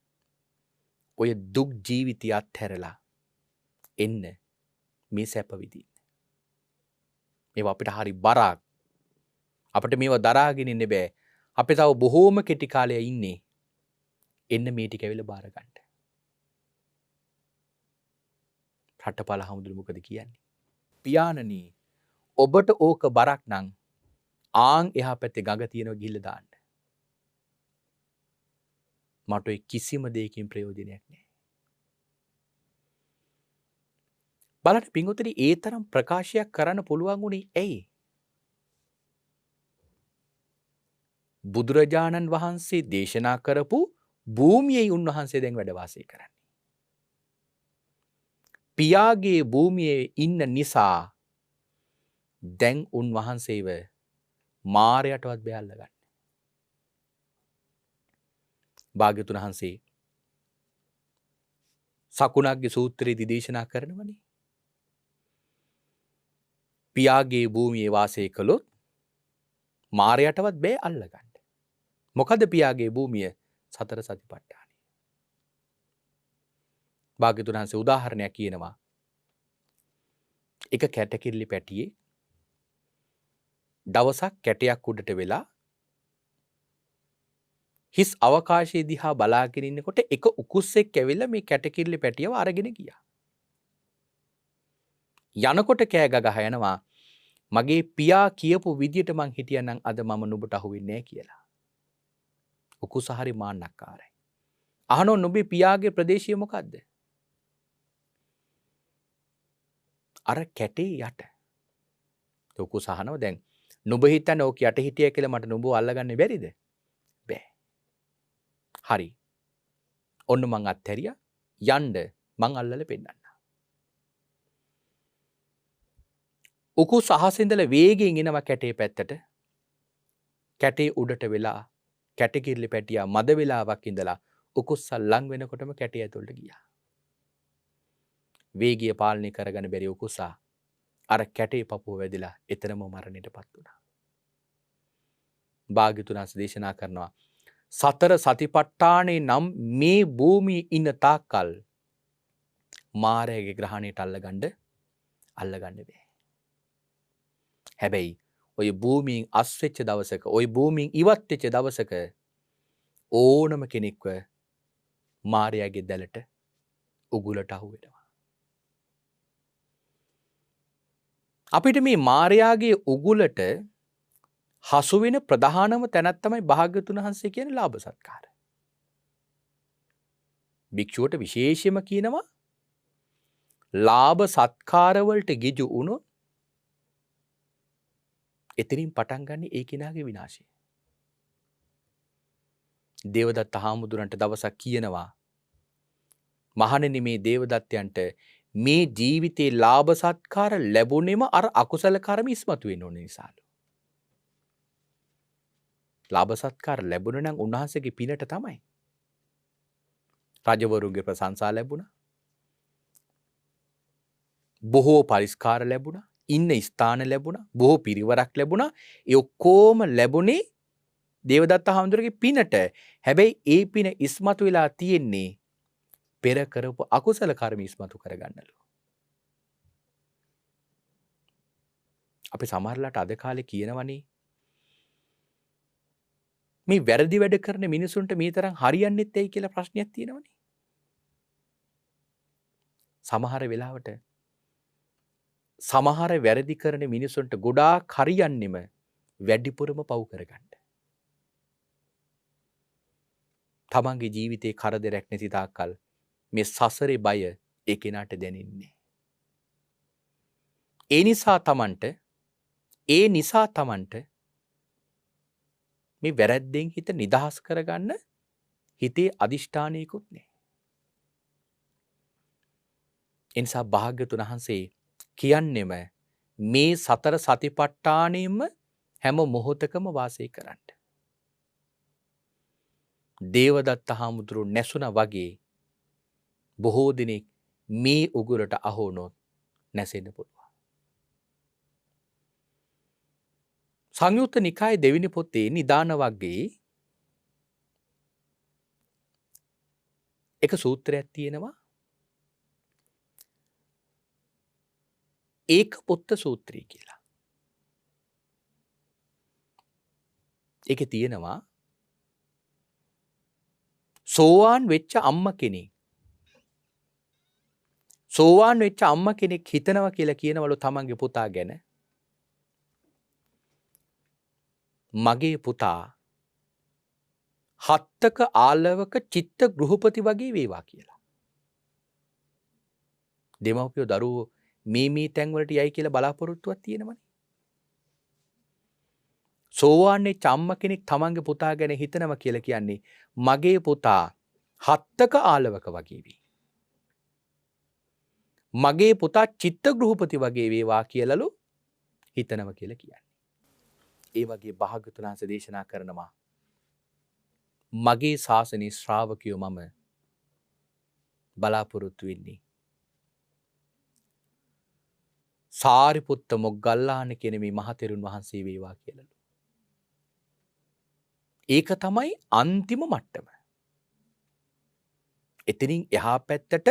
ඔය දුක් ජීවිතය අත්හැරලා එන්න මේ සැප විඳින්න. මේවා අපිට හරි බරක්. අපිට මේවා දරාගෙන ඉන්න බෑ. අපි තව බොහෝම කෙටි කාලයක් ඉන්නේ. එන්න මේ ටික ඇවිල්ලා බාර ගන්න. රට්ටපාල හාමුදුරුවෝ මොකද කියන්නේ? පියාණනි ඔබට ඕක බරක් නම් ආන් එහා පැත්තේ ගඟ තියෙනවා ගිහිල්ලා දාන්න. මට ඔය කිසිම දෙයකින් ප්‍රයෝජනයක් නැහැ. බලන්න පින්වතුනි ඒ තරම් ප්‍රකාශයක් කරන්න පුළුවන් උනේ ඇයි? බුදුරජාණන් වහන්සේ දේශනා කරපු භූමියේ උන්වහන්සේ දැන් වැඩ වාසය කරන්නේ. පියාගේ භූමියේ ඉන්න නිසා දැන් උන්වහන්සේව මාරයටවත් බෑ අල්ලගන්න. භාග්‍යවතුන් වහන්සේ සකුණක්ගේ සූත්‍රයේදී දේශනා කරනවනේ. පියාගේ භූමියේ වාසය කළොත් මාරයටවත් බෑ අල්ලගන්න. මොකද පියාගේ භූමිය සතර සතිපට්ඨානය. භාග්‍යවතුන් වහන්සේ උදාහරණයක් කියනවා. එක කැටකිරිලි පැටියේ දවසක් කැටයක් උඩට වෙලා හිස් අවකාශයේ දිහා බලාගෙන ඉන්නකොට එක උකුස්සෙක් ඇවිල්ලා මේ කැටකිරිලි පැටියව අරගෙන ගියා. යනකොට කෑ ගගහ යනවා මගේ පියා කියපු විදියට මං හිටියනම් අද මම නුඹට අහුවෙන්නේ නැහැ කියලා. උකුස හරි මාන්නක්කාරයි. අහනෝ නුඹේ පියාගේ ප්‍රදේශය මොකද්ද? අර කැටේ යට. උකුස අහනවා දැන් නුඹ හිතන්නේ ඕක යට හිටිය කියලා මට නුඹව අල්ලගන්න බැරිද? බෑ. හරි. ඔන්න මං අත්හැරියා. යන්න මං අල්ලලා පෙන්නන්න. උකුස් අහසින්දල වේගයෙන් එනවා කැටේ පැත්තට. කැටේ උඩට වෙලා කැටකිරිලි පැටියා මද වෙලාවක් ඉඳලා උකුස්සල් ලං වෙනකොටම කැටේ ඇතුළට ගියා. වේගය පාලනය කරගන්න බැරි උකුසා අර කැටේ පපුව වැදිලා එතරම් මරණයටපත් වුණා. භාග්‍යවතුන් වහන්සේ දේශනා කරනවා සතර සතිපට්ඨානේ නම් මේ භූමියේ ඉන්න තාක්කල් මාරයාගේ ග්‍රහණයට අල්ලගන්න බෑ. හැබැයි ඔය භූමියෙන් අස්වෙච්ච දවසක ඔය භූමියෙන් ඉවත් වෙච්ච දවසක ඕනම කෙනෙක්ව මාරයාගේ දැලට උගුලට අහු වෙනවා. අපිට මේ මාරයාගේ උගුලට හසු වෙන ප්‍රධානම තැනක් තමයි භාග්‍යවතුන් වහන්සේ කියන ලාභ සත්කාර. භික්ෂුවට විශේෂයෙන්ම කියනවා ලාභ සත්කාර වලට ගිජු වුණොත් එතනින් පටන් ගන්න ඒ කෙනාගේ විනාශය. දේවදත්ත හාමුදුරන්ට දවසක් කියනවා මහණෙනි මේ දේවදත්තයන්ට මේ ජීවිතේ ලාභ සත්කාර ලැබුණෙම අර අකුසල කර්ම ඉස්මතු වෙන්න ඕන නිසාලු. ලාභ සත්කාර ලැබුණ නම් උන්වහන්සේගේ පිනට තමයි. රජවරුන්ගේ ප්‍රශංසා ලැබුණා. බොහෝ පරිස්කාර ලැබුණා. ඉන්න ස්ථාන ලැබුණා. බොහෝ පිරිවරක් ලැබුණා. ඒ ඔක්කොම ලැබුණේ දේවදත්ත හාමුදුරගේ පිනට. හැබැයි ඒ පින ඉස්මතු වෙලා තියෙන්නේ පෙර කරපු අකුසල කර්ම ඉස්මතු කරගන්නලු. අපි සමහරලාට අද කාලේ කියනවනේ මේ වැරදි වැඩ කරන මිනිසුන්ට මේ තරම් හරියන්නේත් ඇයි කියලා ප්‍රශ්නයක් තියෙනවනේ. සමහර වෙලාවට සමහර වැරදි කරන මිනිසුන්ට ගොඩාක් හරියන්නෙම වැඩිපුරම පව් කරගන්න. තමන්ගේ ජීවිතේ කරදරයක් නැති තාක්කල් මේ සසරේ බය ඒ කෙනාට දැනෙන්නේ. ඒ නිසා තමන්ට මේ වැරද්දෙන් හිත නිදහස් කරගන්න හිතේ අදිෂ්ඨානයකුත් නැහැ. ඒ නිසා භාග්‍යවතුන් වහන්සේ කියන්නෙම මේ සතර සතිපට්ඨානෙම හැම මොහොතකම වාසය කරන්න. දේවදත්ත හාමුදුරුවෝ නැසුණා වගේ බොහෝ දෙනෙක් මේ උගුරට අහු වුණොත් නැසෙන්න පුළුවන්. සංයුත්ත නිකායේ දෙවෙනි පොතේ නිදාන වග්ගයේ එක සූත්‍රයක් තියෙනවා. ඒක පොත්ත සූත්‍රය කියලා. ඒකේ තියෙනවා සෝවාන් වෙච්ච අම්ම කෙනෙක් හිතනවා කියලා කියනවලු තමන්ගේ පුතා ගැන මගේ පුතා හත්තක ආලවක චිත්ත ගෘහපති වගේ වේවා කියලා. දෙමව්පියෝ දරුවෝ මේ තැන්වලට යයි කියලා බලාපොරොත්තුවක් තියෙනවනේ. සෝවාන් වෙච්ච අම්ම කෙනෙක් තමන්ගේ පුතා ගැන හිතනවා කියලා කියන්නේ මගේ පුතා හත්තක ආලවක වගේ වේ. මගේ පුතා චිත්ත ගෘහපති වගේ වේවා කියලාලු හිතනවා කියලා කියන්නේ. ඒ වගේ භාග්‍යවතුන් වහන්සේ දේශනා කරනවා මගේ ශාසනයේ ශ්‍රාවකයෝ මම බලාපොරොත්තු වෙන්නේ සාරිපුත්ත මොග්ගල්ලාන කියන මේ මහතෙරුන් වහන්සේ වේවා කියලා. ඒක තමයි අන්තිම මට්ටම. එතනින් එහා පැත්තට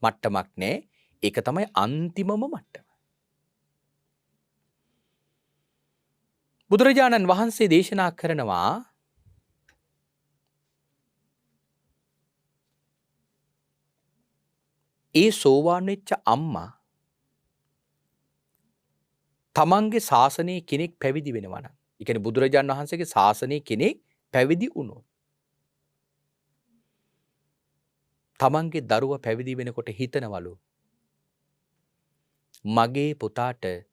මට්ටමක් නෑ. ඒක තමයි අන්තිමම මට්ටම. බුදුරජාණන් වහන්සේ දේශනා කරනවා ඒ සෝවාන් වෙච්ච අම්මා තමන්ගේ ශාසනයේ කෙනෙක් පැවිදි වෙනවා නම්, ඒ කියන්නේ බුදුරජාණන් වහන්සේගේ ශාසනයේ කෙනෙක් පැවිදි වුණොත් තමන්ගේ දරුවා පැවිදි වෙනකොට හිතනවලු මගේ පුතාට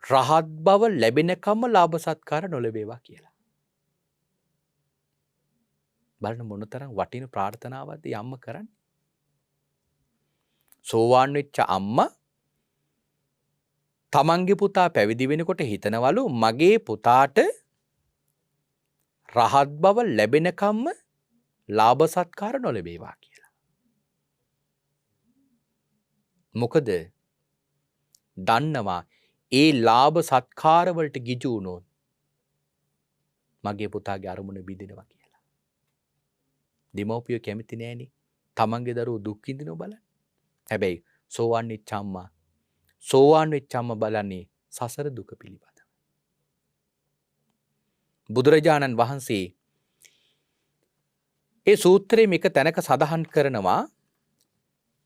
රහත් බව ලැබෙනකම්ම ලාභ සත්කාර නොලැබේවා කියලා. බලන්න මොනතරම් වටින ප්‍රාර්ථනාවක්ද මේ අම්ම කරන්නේ. සෝවාන් වෙච්ච අම්මා තමන්ගේ පුතා පැවිදි වෙනකොට හිතනවලු මගේ පුතාට රහත් බව ලැබෙනකම්ම ලාභ සත්කාර නොලැබේවා කියලා. මොකද දන්නවා ඒ ලාභ සත්කාර වලට ගිජු වුණොත් මගේ පුතාගේ අරමුණ බිඳිනවා කියලා. දෙමව්පියෝ කැමති නෑනේ තමන්ගේ දරුවෝ දුක් විඳිනව බලන්න. හැබැයි සෝවාන් වෙච්ච අම්මා බලන්නේ සසර දුක පිළිබඳව. බුදුරජාණන් වහන්සේ ඒ සූත්‍රයේ මේක තැනක සඳහන් කරනවා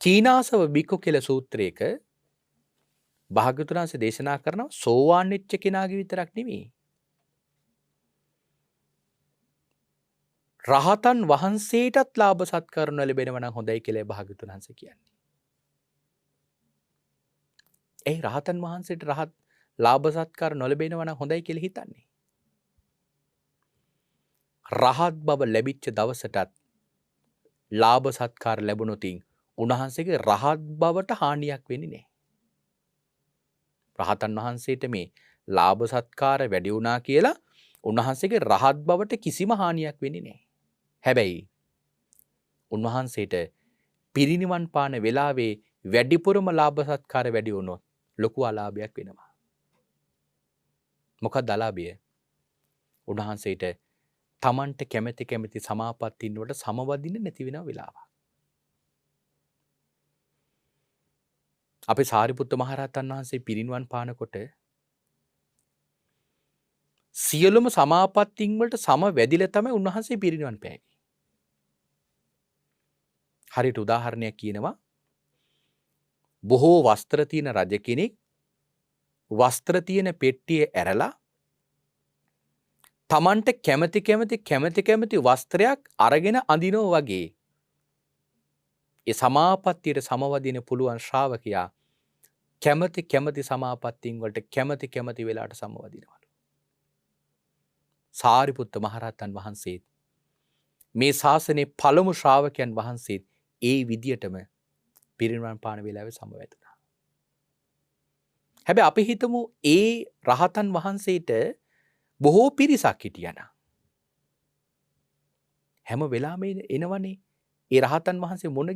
චීනාසව බික්කු කියලා සූත්‍රයක භාග්‍යවතුන් වහන්සේ දේශනා කරනවා සෝවාන් වෙච්ච කෙනාගේ විතරක් නෙමෙයි රහතන් වහන්සේටත් ලාභ සත්කාර ලැබෙනවා නම් හොඳයි කියලා භාග්‍යවතුන් වහන්සේ කියන්නේ. ඒ රහතන් වහන්සේට ලාභ සත්කාර නොලැබෙනවා නම් හොඳයි කියලා හිතන්නේ. රහත් බව ලැබිච්ච දවසටත් ලාභ සත්කාර ලැබුණොත් උන්වහන්සේගේ රහත් බවට හානියක් වෙන්නේ නැහැ. රහතන් වහන්සේට මේ ලාභ සත්කාර වැඩි වුණා කියලා උන්වහන්සේගේ රහත් බවට කිසිම හානියක් වෙන්නේ නැහැ. හැබැයි උන්වහන්සේට පිරිනිවන් පාන වෙලාවේ වැඩිපුරම ලාභ සත්කාර වැඩි වුණොත් ලොකු අලාභයක් වෙනවා. මොකක්ද අලාභය? උන්වහන්සේට තමන්ට කැමති සමාපත්තීන් වලට සමවදින්න නැති වෙන වෙලාවක්. අපේ සාරිපුත්ත මහරහතන් වහන්සේ පිරිනිවන් පානකොට සියලුම සමාපත්තීන් වලට සම වැදිලා තමයි උන්වහන්සේ පිරිනිවන් පෑවේ. හරියට උදාහරණයක් කියනවා බොහෝ වස්ත්‍ර තියෙන රජ කෙනෙක් වස්ත්‍ර තියෙන පෙට්ටිය ඇරලා තමන්ට කැමති වස්ත්‍රයක් අරගෙන අඳිනෝ වගේ ඒ සමාපත්තියට සමවදින පුළුවන් ශ්‍රාවකයා කැමති සමාපත්තීන් වලට කැමති වෙලාවට සමවදිනවලු. සාරිපුත්ත මහරහතන් වහන්සේ මේ ශාසනයේ පළමු ශ්‍රාවකයන් වහන්සේ ඒ විදියටම පිරිනිවන් පාන වෙලාවේ සමවැදුණා. හැබැයි අපි හිතමු ඒ රහතන් වහන්සේට බොහෝ පිරිසක් හිටියනම් හැම වෙලාවෙම එනවනේ ඒ රහතන් වහන්සේ මුණ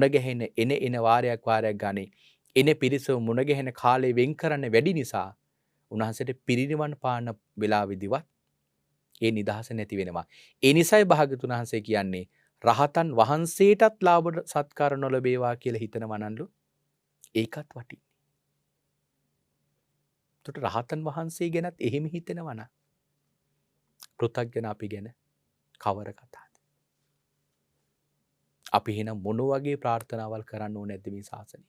ගැහෙන්න එන වාරයක් ගානේ එන පිරිස මුණ ගැහෙන කාලේ වෙන් කරන්න වැඩි නිසා උන්වහන්සේට පිරිනිවන් පාන වෙලාවෙදිවත් ඒ නිදහස නැති වෙනවා. ඒ නිසායි භාග්‍යවතුන් වහන්සේ කියන්නේ රහතන් වහන්සේටත් ලාභ සත්කාර නොලැබේවා කියලා හිතනවා නන්ලු ඒකත් වටින්නේ. එතකොට රහතන් වහන්සේ ගැනත් එහෙම හිතෙනවා නම් කෘතඥ අපි ගැන කවර කතාවද? අපි එහෙනම් මොන වගේ ප්‍රාර්ථනාවල් කරන්න ඕනේ නැද්ද මේ ශාසනයේ?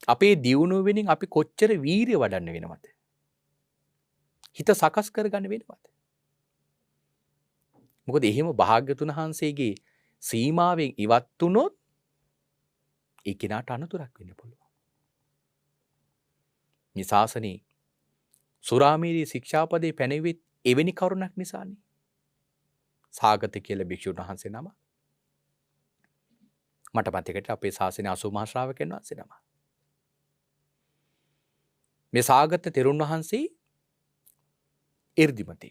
අපේ දියුණුව වෙනින් අපි කොච්චර වීරිය වඩන්න වෙනවද? හිත සකස් කරගන්න වෙනවද? මොකද එහෙම භාග්‍යතුන් වහන්සේගේ සීමාවෙන් ඉවත් වුණොත් ඒ කෙනාට අනතුරක් වෙන්න පුළුවන්. මේ ශාසනයේ සුරාමේරී ශික්ෂාපදේ පැනෙවිත් එවැනි කරුණක් නිසානේ. සාගත කියලා භික්ෂුන් වහන්සේ නම මට මතකයි අපේ ශාසනයේ 80 මහා ශ්‍රාවකයන් වහන්සේ නම. මේ සාගත තෙරුන් වහන්සේ 이르දිමති.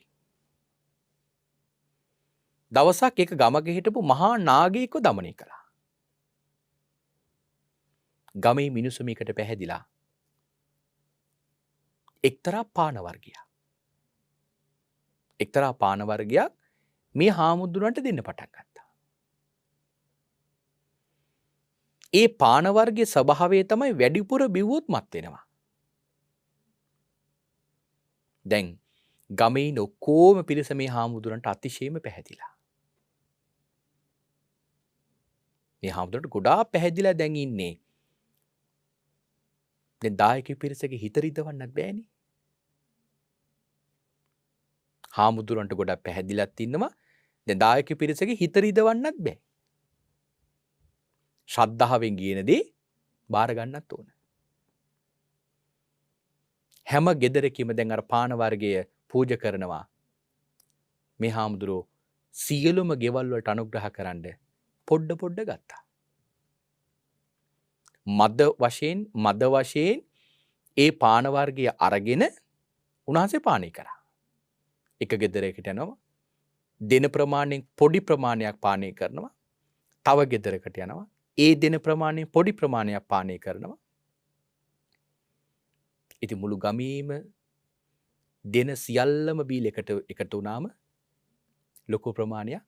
දවසක් එක ගමක හිටපු මහා නාගයෙක්ව দমনය කළා. ගමේ මිනිස්සු මේකට පැහැදිලා එක්තරා පාන වර්ගයක්. එක්තරා පාන වර්ගයක් මේ හාමුදුරන්ට දෙන්න පටන් ගත්තා. ඒ පාන වර්ගයේ ස්වභාවය තමයි වැඩිපුර බිව්වොත් මත් වෙනවා. දැන් ගමේ ඉන්න ඔක්කොම පිරිස මේ හාමුදුරන්ට අතිශයම පැහැදිලා. මේ හාමුදුරන්ට ගොඩාක් පැහැදිලා දැන් ඉන්නේ. දැන් දායක පිරිසගේ හිත රිදවන්නත් බෑනේ. හාමුදුරන්ට ගොඩක් පැහැදිලත් ඉන්නවා. දැන් දායක පිරිසගේ හිත රිදවන්නත් බෑ. ශ්‍රද්ධාවෙන් කියන දේ බාර ගන්නත් ඕන. හැම ගෙදරකීම දැන් අර පාන වර්ගය පූජා කරනවා. මේ හාමුදුරෝ සියලුම ගෙවල් වලට අනුග්‍රහ කරන්න පොඩ ගත්තා. මද වශයෙන් ඒ පාන වර්ගය අරගෙන උන්වහන්සේ පානය කරා. එක ගෙදරකට යනවා. දෙන ප්‍රමාණයෙන් පොඩි ප්‍රමාණයක් පානය කරනවා. තව ගෙදරකට යනවා. ඒ දෙන ප්‍රමාණයෙන් පොඩි ප්‍රමාණයක් පානය කරනවා. ඉතින් මුළු ගමේම දෙන සියල්ලම බීල එකතු වුණාම ලොකු ප්‍රමාණයක්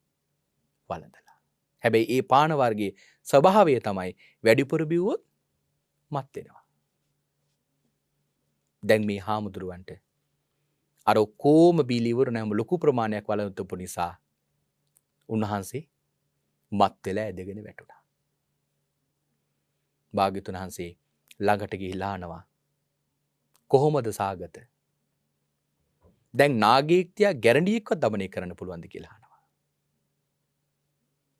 වළඳලා. හැබැයි ඒ පාන වර්ගයේ ස්වභාවය තමයි වැඩිපුර බිව්වොත් මත් වෙනවා. දැන් මේ හාමුදුරුවන්ට අර ඔක්කොම බීලි ඉවර නැම ලොකු ප්‍රමාණයක් වළඳපු නිසා උන්වහන්සේ මත් වෙලා ඇදගෙන වැටුණා. භාග්‍යවතුන් වහන්සේ ළඟට ගිහිලා අහනවා කොහොමද සාගත? දැන් නාගයෙක් තියා ගැරන්ඩියෙක්වත් দমনය කරන්න පුළුවන්ද කියලා අහනවා.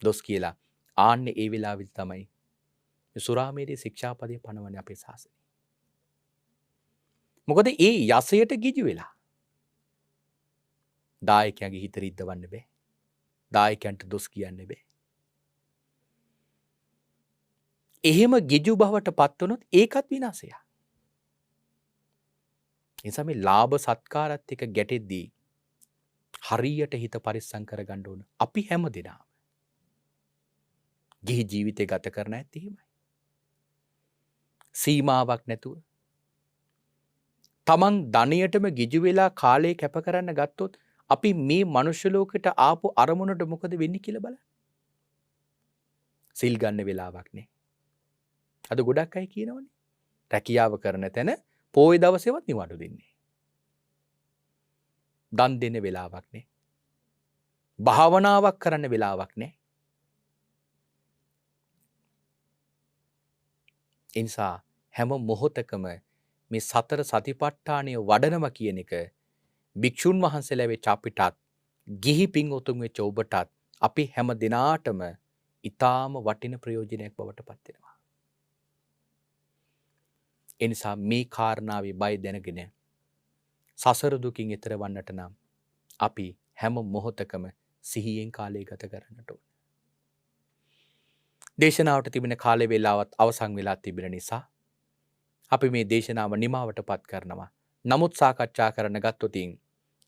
දොස් කියලා ආන්නේ ඒ වෙලාවෙදි තමයි සුරාමේරී ශික්ෂාපදයේ පනවන්නේ අපේ ශාසනය. මොකද ඒ යසයට ගිජු වෙලා දායකයන්ගේ හිත රිද්දවන්න බෑ. දායකයන්ට දොස් කියන්න බෑ. එහෙම ගිජු බවට පත් වුණොත් ඒකත් විනාශයක්. එනිසා මේ ලාභ සත්කාරත් එක්ක ගැටෙද්දී හරියට හිත පරිස්සම් කරගන්න ඕන. අපි හැම දෙනාම ගිහි ජීවිතය ගත කරන ඇත්ත එහෙමයි. සීමාවක් නැතුව තමන් ධනියටම ගිජු වෙලා කාලය කැප කරන්න ගත්තොත් අපි මේ මනුෂ්‍ය ලෝකෙට ආපු අරමුණට මොකද වෙන්නේ කියලා බලන්න. සිල් ගන්න වෙලාවක් නෑ. අද ගොඩක් අය කියනවනේ රැකියාව කරන තැන පොය දවසේවත් නිවාඩු දෙන්නේ. දන් දෙන්න වෙලාවක් නෑ. භාවනාවක් කරන්න වෙලාවක් නෑ. ඒ නිසා හැම මොහොතකම මේ සතර සතිපට්ඨානය වඩනම කියන එක භික්ෂුන් වහන්සේලා වෙච්ච අපිටත් ගිහි පින්වතුන් වෙච්ච ඔබටත් අපි හැම දිනාටම ඊටාම වටින ප්‍රයෝජනයක් බවට පත් වෙනවා. ඒ නිසා මේ කාරණාවේ බය දැනගෙන සසර දුකින් එතර වන්නට නම් අපි හැම මොහොතකම සිහියෙන් කාලය ගත කරන්නට ඕන. දේශනාවට තිබෙන කාල වේලාවත් අවසන් වෙලා තිබෙන නිසා අපි මේ දේශනාව නිමාවටපත් කරනවා. නමුත් සාකච්ඡා කරන්න ගත්තොත්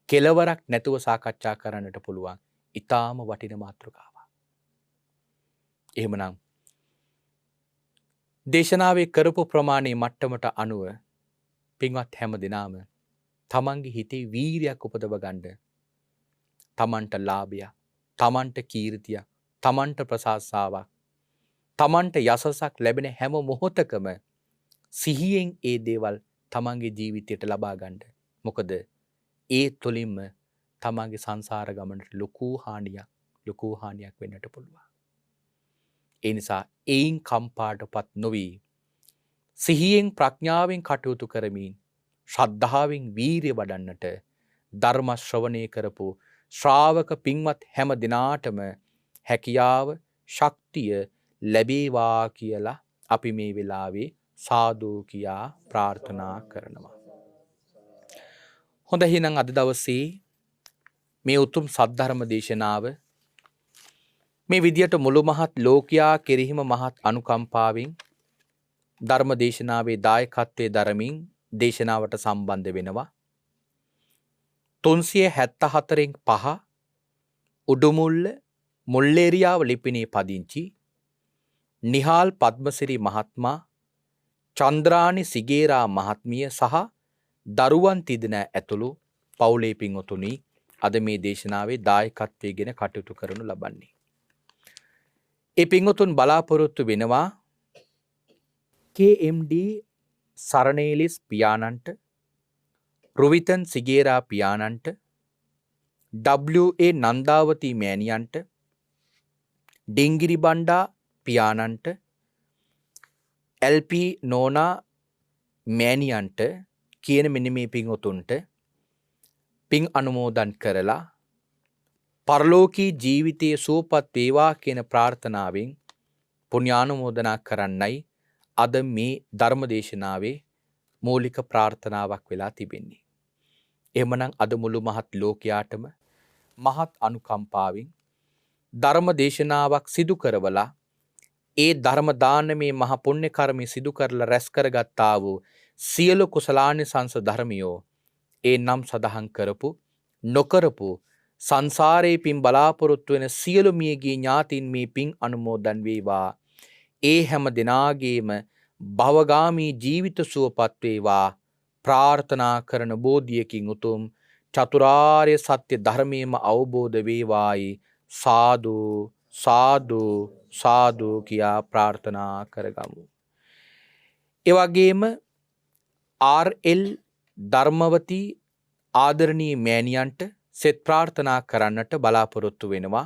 කෙලවරක් නැතුව සාකච්ඡා කරන්නට පුළුවන් ඊටාම වටින මාතෘකාවක්. එහෙමනම් දේශනාවේ කරපු ප්‍රමාණයේ මට්ටමට අනුව පින්වත් හැම දිනාම තමන්ගේ හිතේ වීරියක් උපදව ගන්න, තමන්ට ලාභය, තමන්ට කීර්තිය, තමන්ට ප්‍රශංසාවක්, තමන්ට යසසක් ලැබෙන හැම මොහොතකම සිහියෙන් ඒ දේවල් තමන්ගේ ජීවිතයට ලබා ගන්න. මොකද ඒ තුළින්ම තමන්ගේ සංසාර ගමනට ලොකු හානියක් වෙන්නට පුළුවන්. ඒ නිසා ඒයින් කම්පාටපත් නොවී සිහියෙන් ප්‍රඥාවෙන් කටයුතු කරමින් ශ්‍රද්ධාවෙන් වීරිය වඩන්නට ධර්ම ශ්‍රවණය කරපු ශ්‍රාවක පින්වත් හැම දිනාටම හැකියාව ශක්තිය ලැබේවා කියලා අපි මේ වෙලාවේ සාදු කියා ප්‍රාර්ථනා කරනවා. හොඳයි, එහෙනම් අද දවසේ මේ උතුම් සද්ධර්ම දේශනාව මේ විදියට මුළු මහත් ලෝකයා කෙරෙහිම මහත් අනුකම්පාවෙන් ධර්ම දේශනාවේ දායකත්වයේ දරමින් දේශනාවට සම්බන්ධ වෙනවා. 374න් 5 උඩුමුල්ල මුල්ලේරියාව ලිපිනේ පදිංචි නිහාල් පද්මසිරි මහත්මයා, චන්ද්‍රානි සිගේරා මහත්මිය සහ දරුවන් තිදෙන ඇතුළු පවුලේ පින්වතුනි අද මේ දේශනාවේ දායකත්වයේ ගෙන කටයුතු කරනු ලබන්නේ. ඒ පින්වතුන් බලාපොරොත්තු වෙනවා KMD සරණේලිස් පියාණන්ට, රුවිතන් සිගේරා පියාණන්ට, WA Nandawathi මෑණියන්ට, Dingiri Banda පියාණන්ට, LP නෝනා මෑණියන්ට කියන මෙන්න මේ පින්වතුන්ට පින් අනුමෝදන් කරලා පරලෝකී ජීවිතයේ සුවපත් වේවා කියන ප්‍රාර්ථනාවෙන් පුණ්‍යානුමෝදනා කරන්නයි අද මේ ධර්ම දේශනාවේ මූලික ප්‍රාර්ථනාවක් වෙලා තිබෙන්නේ. එහෙමනම් අද මුළු මහත් ලෝකයාටම මහත් අනුකම්පාවෙන් ධර්ම දේශනාවක් සිදු කරවලා ඒ ධර්ම දානමේ මහ පුණ්‍ය කර්මය සිදු කරලා රැස් කරගත්තා වූ සියලු කුසලානිසංස ධර්මියෝ ඒ නම් සදහන් කරපු නොකරපු සංසාරේ පින් බලාපොරොත්තු වෙන සියලු මියගිය ඥාතින් මේ පින් අනුමෝදන් වේවා. ඒ හැම දිනාගේම භවගාමී ජීවිත සුවපත් වේවා ප්‍රාර්ථනා කරන බෝධියකින් උතුම් චතුරාර්ය සත්‍ය ධර්මයේම අවබෝධ වේවායි සාදු සාදු සාදු කියා ප්‍රාර්ථනා කරගමු. ඒ වගේම RL ධර්මවතී ආදරණීය මෑණියන්ට සෙත් ප්‍රාර්ථනා කරන්නට බලාපොරොත්තු වෙනවා.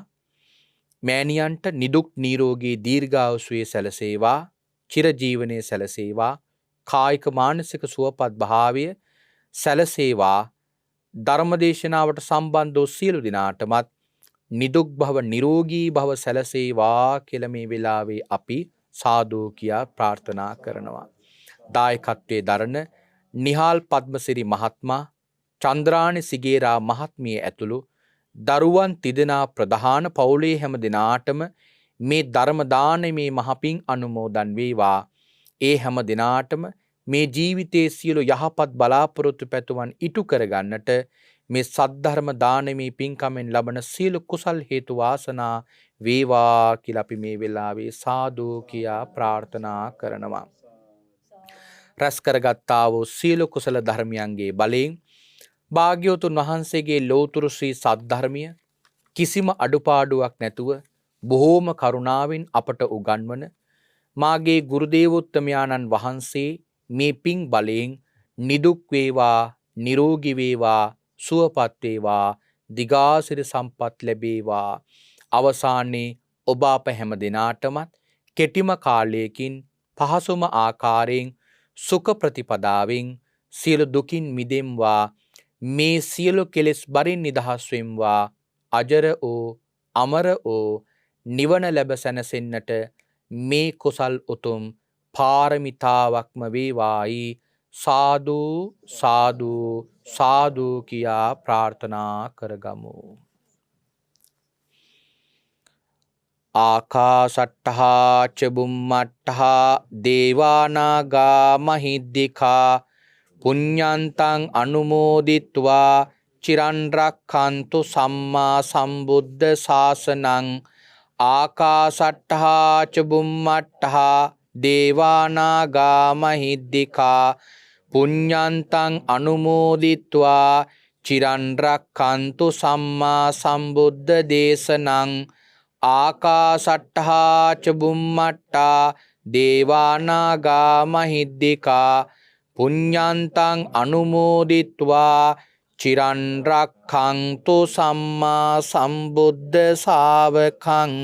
මෑණියන්ට නිදුක් නිරෝගී දීර්ඝායුෂයේ සැලසේවා, චිරජීවනයේ සැලසේවා, කායික මානසික සුවපත් භාවය සැලසේවා. ධර්මදේශනාවට සම්බන්ධ වූ සියලු දිනාටමත් නිදුක් භව නිරෝගී භව සැලසේවා කියලා මේ වෙලාවේ අපි සාදු කියා ප්‍රාර්ථනා කරනවා. දායකත්වයේ දරන නිහාල් පද්මසිරි මහත්මයා, චන්ද්‍රානි සිගේරා මහත්මිය ඇතුළු දරුවන් තිදෙනා ප්‍රධාන පවුලේ හැම දිනාටම මේ ධර්ම දානමේ මහපින් අනුමෝදන් වේවා. ඒ හැම දිනාටම මේ ජීවිතයේ සියලු යහපත් බලාපොරොත්තු පැතුමන් ඉටු කරගන්නට මේ සද්ධර්ම දානමේ පින්කමෙන් ලබන සියලු කුසල් හේතු වාසනා වේවා කියලා අපි මේ වෙලාවේ සාදු කියා ප්‍රාර්ථනා කරනවා. රැස් කරගත්තා වූ සියලු කුසල ධර්මයන්ගේ බලයෙන් භාග්‍යවතුන් වහන්සේගේ ලෝතුරු ශ්‍රී සද්ධර්මය කිසිම අඩුපාඩුවක් නැතුව බොහෝම කරුණාවෙන් අපට උගන්වන මාගේ ගුරුදේවෝත්තමයාණන් වහන්සේ මේ පින් බලයෙන් නිදුක් වේවා, නිරෝගී වේවා, සුවපත් වේවා, දිගාසිරි සම්පත් ලැබේවා. අවසානයේ ඔබ අප හැම දිනාටමත් කෙටිම කාලයකින් පහසුම ආකාරයෙන් සුඛ ප්‍රතිපදාවෙන් සියලු දුකින් මිදෙම්වා. මේ සියලු කෙලෙස් බරින් නිදහස් වෙම්වා. අජර වූ අමර වූ නිවන ලැබ සැනසෙන්නට මේ කුසල් උතුම් පාරමිතාවක්ම වේවායි සාදු සාදු සාදු කියා ප්‍රාර්ථනා කරගමු. ආකාසට්ඨා ච බුම්මට්ඨා දේවානාගා මහිද්దికා පුඤ්ඤන්තං අනුමෝදිත්වා චිරන් රක්ඛන්තු සම්මා සම්බුද්ධ ශාසනං. ආකාසට්ඨා ච බුම්මට්ඨා දේවානාගා මහිද්దికා පුඤ්ඤන්තං අනුමෝදිත්වා චිරන් රක්ඛන්තු සම්මා සම්බුද්ධ දේශනං. ආකාසට්ඨා ච බුම්මට්ඨා දේවානාගා මහිද්దికා පුඤ්ඤන්තං අනුමෝදිත්වා චිරන් රක්ඛන්තු සම්මා සම්බුද්ධ ශාවකං.